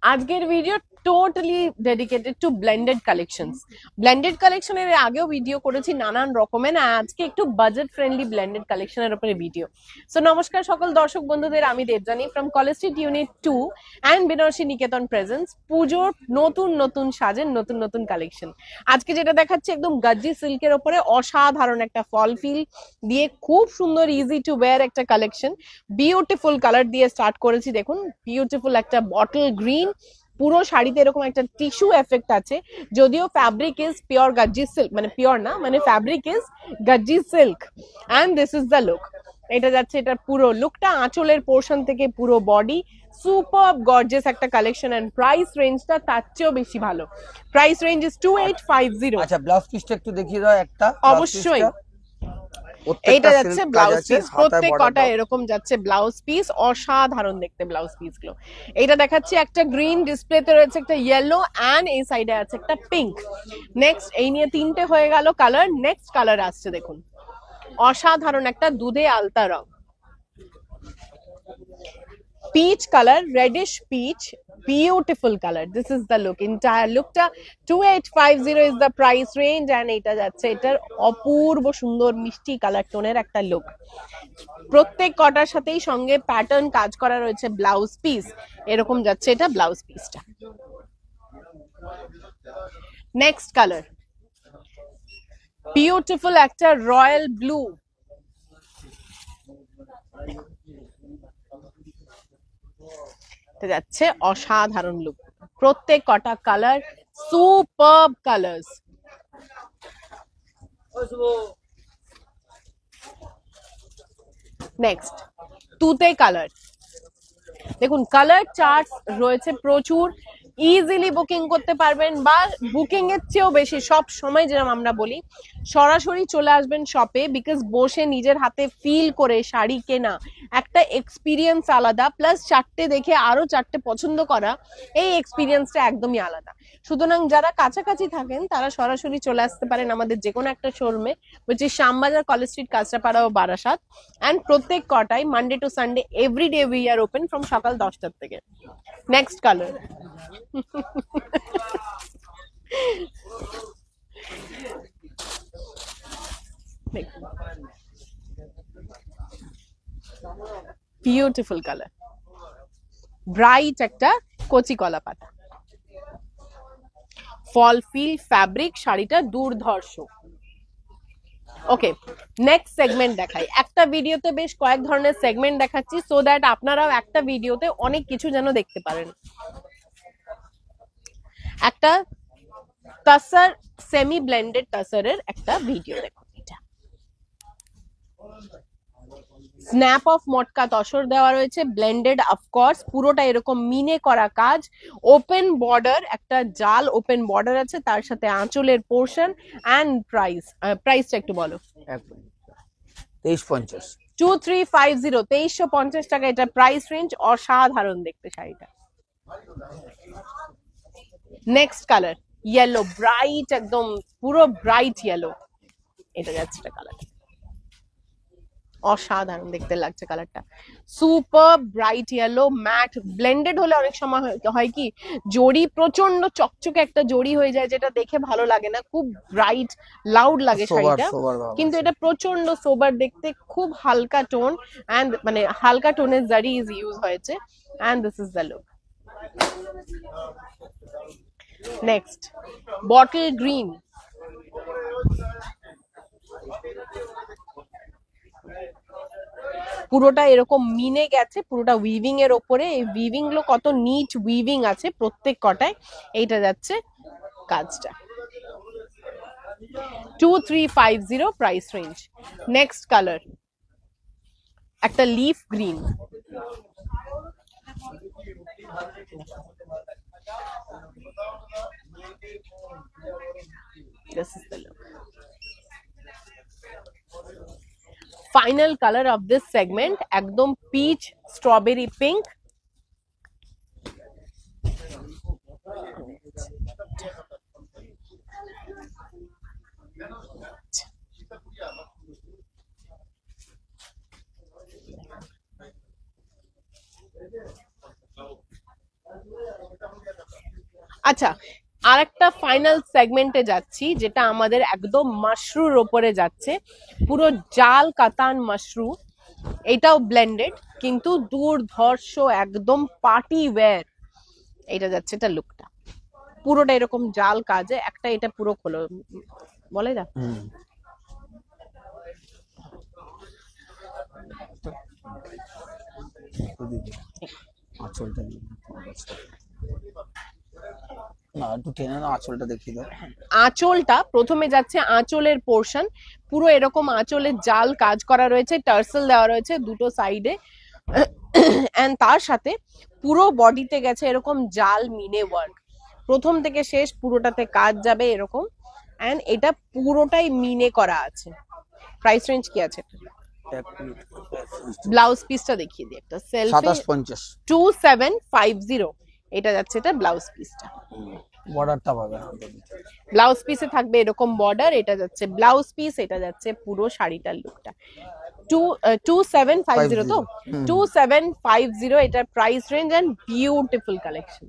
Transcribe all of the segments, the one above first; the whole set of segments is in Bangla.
আজকের video totally dedicated to blended collections. Blended কালেকশনের আগেও ভিডিও করেছি নানান রকমের, আজকে একটু বাজেট ফ্রেন্ডলি ব্লেন্ডেড কালেকশনের উপরে ভিডিও। সো নমস্কার সকল দর্শক বন্ধুদের, আমি Debjani from college street unit 2 and Banarasi Niketan presents. পুজোর নতুন নতুন সাজের নতুন নতুন কালেকশন। আজকে যেটা দেখাচ্ছি একদম গাজ্জি সিল্কের ওপরে অসাধারণ একটা ফল ফিল দিয়ে খুব সুন্দর ইজি টু ওয়্যার একটা কালেকশন। বিউটিফুল কালার দিয়ে স্টার্ট করেছি, দেখুন বিউটিফুল একটা বটল গ্রিন। পুরো শাড়িতে এরকম একটা টিস্যু এফেক্ট আছে, যদিও fabric is pure Gajji silk, মানে পিওর না, মানে fabric is Gajji silk and this is the look. এটা যাচ্ছে এটার পুরো লুকটা, আঁচলের পোর্শন থেকে পুরো বডি সুপার গর্জিয়াস একটা কালেকশন। এন্ড প্রাইস রেঞ্জটা তার চেয়েও বেশি ভালো। Price range is 2850। আচ্ছা, ব্লাউজ পিসটা একটু দেখিয়ে দাও একটা। অবশ্যই এইটা যাচ্ছে ব্লাউজ পিস, প্রত্যেক কটা এরকম যাচ্ছে ব্লাউজ পিস, অসাধারণ দেখতে ব্লাউজ পিস গুলো। এইটা দেখাচ্ছি একটা গ্রিন, ডিসপ্লেতে রয়েছে একটা ইয়েলো অ্যান্ড এই সাইডে আছে একটা পিঙ্ক। নেক্সট এই নিয়ে তিনটে হয়ে গেল কালার। নেক্সট কালার আসছে দেখুন, অসাধারণ একটা দুধে আলতা রং, peach color, reddish peach, beautiful color. This is the look, entire lookটা 2850 is the price range and এটা যাচ্ছে এটার অপূর্ব সুন্দর মিষ্টি কালার টোনের একটা লুক। প্রত্যেক কটার সাথেই সঙ্গে প্যাটার্ন কাজ করা রয়েছে ব্লাউজ পিস, এরকম যাচ্ছে এটা ব্লাউজ পিসটা। নেক্সট কালার বিউটিফুল একটা রয়্যাল ব্লু, যাচ্ছে অসাধারণ লুক। প্রত্যেক কটা কালার সুপারব কালার্স। নেক্সট তুতে কালার, দেখুন কালার চার্ট রয়েছে প্রচুর, ইজিলি বুকিং করতে পারবেন, বা বুকিং এর চেয়েও বেশি সব সময় যেরকম আমরা বলি সরাসরি চলে আসবেন শপে, বিকজ বসে নিজের হাতে ফিল করে শাড়ি কেনা একটা এক্সপিরিয়েন্স আলাদা, প্লাস চারটে দেখে আরো চারটে পছন্দ করা, এই এক্সপিরিয়েন্সটা একদমই আলাদা। সুতরাং যারা কাছাকাছি থাকেন তারা সরাসরি চলে আসতে পারেন আমাদের যে কোনো একটা শোরুমে, which is Shyambazar, college street, Kanchrapara ও বারাসাত। অ্যান্ড প্রত্যেক কটাই Monday to Sunday every day we are open from সকাল 10টার থেকে। Next colour beautiful colour, bright একটা কচি কলা পাতা, ফল ফিল ফ্যাব্রিক, শাড়িটা দুর্ধর্ষ। ওকে, নেক্সট সেগমেন্ট দেখাই। একটা ভিডিওতে বেশ কয়েক ধরনের সেগমেন্ট দেখাচ্ছি, সো দ্যাট আপনারাও একটা ভিডিওতে অনেক কিছু যেন দেখতে পারেন। একটা তাসার, সেমি ব্লেন্ডেড তাসারের একটা ভিডিও দেখুন। এটা স্ন্যাপ অফ মটকা তসর দেওয়া রয়েছে, ব্লেন্ডেড অফকোর্স, পুরোটা এরকম মিনে করা কাজ, ওপেন বর্ডার, একটা জাল ওপেন বর্ডার আছে, তার সাথে আঁচলের পোর্শন। অ্যান্ড প্রাইসটা একটু বলো। 2350, 2350, 2350 টাকা এটা প্রাইস রেঞ্জ। অসাধারণ দেখতে শাড়িটা। নেক্সট কালার ইয়েলো, ব্রাইট একদম পুরো ব্রাইট ইয়েলো, এটা যাচ্ছে এটা কালার, অসাধারণ দেখতে লাগছে কালারটা, super bright yellow matte. Blended হলে অনেক সময় হয় কি জড়ি প্রচন্ড চকচকে একটা জড়ি হয়ে যায়, যেটা দেখে ভালো লাগে না, খুব ব্রাইট লাউড লাগে শাড়িটা, কিন্তু এটা প্রচন্ড সোবার দেখতে, খুব হালকা টোন, এন্ড মানে হালকা টোনের জারি ইজ ইউজ হয়েছে। And this is the look. Next bottle green, পুরোটা এরকম মিনে গেছে, পুরোটা উইভিং এর ওপরে। এই উইভিং গুলো কত নিট উইভিং আছে প্রত্যেক কটায়। এইটা যাচ্ছে কাজটা 2350 প্রাইস রেঞ্জ। নেক্সট কালার একটা leaf green, this is the look. Final color of this segment একদম peach strawberry pink, আচ্ছা, আর একটা ফাইনাল সেগমেন্টে যাচ্ছি, যেটা আমাদের একদম মাশরুর ওপরে যাচ্ছে, পুরো জাল কাতান মাশরু। এটাও ব্লেন্ডেড, কিন্তু দুর্ধর্ষ একদম পার্টি ওয়্যার। এটা যাচ্ছে এটা লুকটা, পুরোটা এরকম জাল কাজে। একটা এটা পুরো খোলো, বলে যা। আঁচলটা না, একটু টেনে না, আঁচলটা দেখিয়ে দাও। আঁচলটা প্রথমে যাচ্ছে, আঁচলের পোর্শন পুরো এরকম আঁচলের জাল কাজ করা রয়েছে, টার্সেল দেওয়া রয়েছে দুটো সাইডে, এন্ড তার সাথে পুরো বডিতে গেছে এরকম জাল মিনে ওয়ার্ক। প্রথম থেকে শেষ পুরোটাতে কাজ যাবে এরকম, এন্ড এটা পুরোটাই মিনে করা আছে। প্রাইস রেঞ্জ কি আছে? ব্লাউজ পিসটা দেখিয়ে দিই একটা সেলফি। 2750 2750 এটা যাচ্ছে এটা ব্লাউজ পিসটা। বর্ডারটা পাবে। ব্লাউজ পিসে থাকবে এরকম বর্ডার, এটা যাচ্ছে ব্লাউজ পিস, এটা যাচ্ছে পুরো শাড়িটার লুকটা। 2750 তো, 2750 এটার price range, and beautiful collection.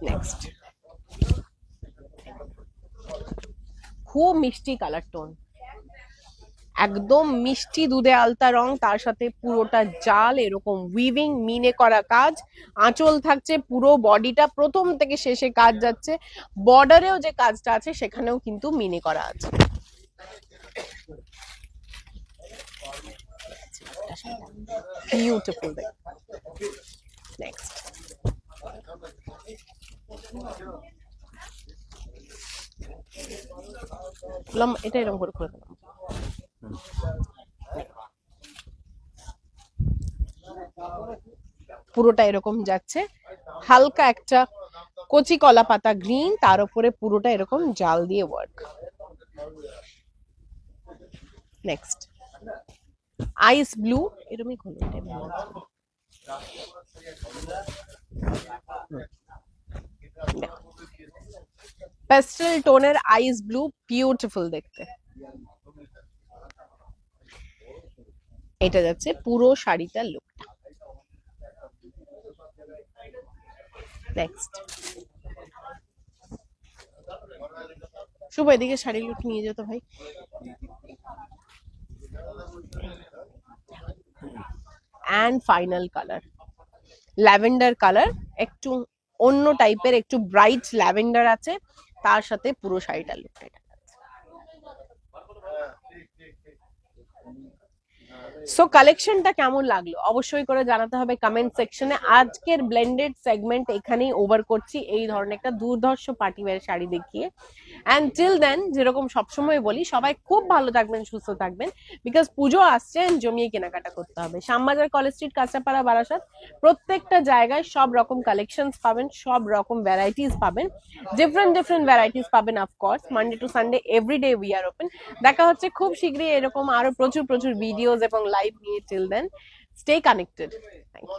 Next, খুব মিষ্টি কালার টোন, একদম মিষ্টি দুধে আলতা রং, তার সাথে পুরোটা জাল এরকম উইভিং মিনে করা কাজ। আঁচল থাকছে, পুরো বডিটা প্রথম থেকে শেষে কাজ যাচ্ছে। বর্ডারেও যে কাজটা আছে সেখানেও কিন্তু মিনে করা আছে। বিউটিফুল। নেক্সট, এটা এরকম করে খুলে দিলাম। পুরোটা এরকম যাচ্ছে, হালকা একটা কচি কলা পাতা গ্রিন, তার উপরে পুরোটা এরকম জাল দিয়ে ওয়ার্ক। নেক্সট, আইস ব্লু, এরকমই খুলো, পেস্টেল টোনের আইস ব্লু, বিউটিফুল দেখতে। এটা যাচ্ছে পুরো শাড়িটার লুকটা। নেক্সট, শুভ এদিকে শাড়ির লুক নিয়ে যেত ভাই। And final colour lavender colour, একটু অন্য টাইপের, একটু ব্রাইট ল্যাভেন্ডার আছে, তার সাথে পুরো শাড়িটার লুকটা এটা। সো কালেকশনটা কেমন লাগলো অবশ্যই করে জানাতে হবে কমেন্ট সেকশনে। আজকের ব্লেন্ডেড সেগমেন্ট এখানেই ওভার করছি, এই ধরনের একটা দুর্ধর্ষ পার্টি ওয়্যার শাড়ি দেখিয়ে। অ্যান্ড টিল দেন, যেরকম সবসময় বলি, সবাই খুব ভালো থাকবেন, সুস্থ থাকবেন, বিকজ পুজো আসছে, জমিয়ে কেনাকাটা করতে হবে। শ্যামবাজার, কলেজ স্ট্রিট, কাঁচাপাড়া, বারাসাত, প্রত্যেকটা জায়গায় সব রকম কালেকশনস পাবেন, সব রকম ভ্যারাইটিস পাবেন, ডিফারেন্ট ভ্যারাইটিস পাবেন। Of course Monday to Sunday everyday we are open. দেখা হচ্ছে খুব শীঘ্রই এরকম আরো প্রচুর ভিডিওস এবং লাইভ নিয়ে। Till then, stay connected. Thank you.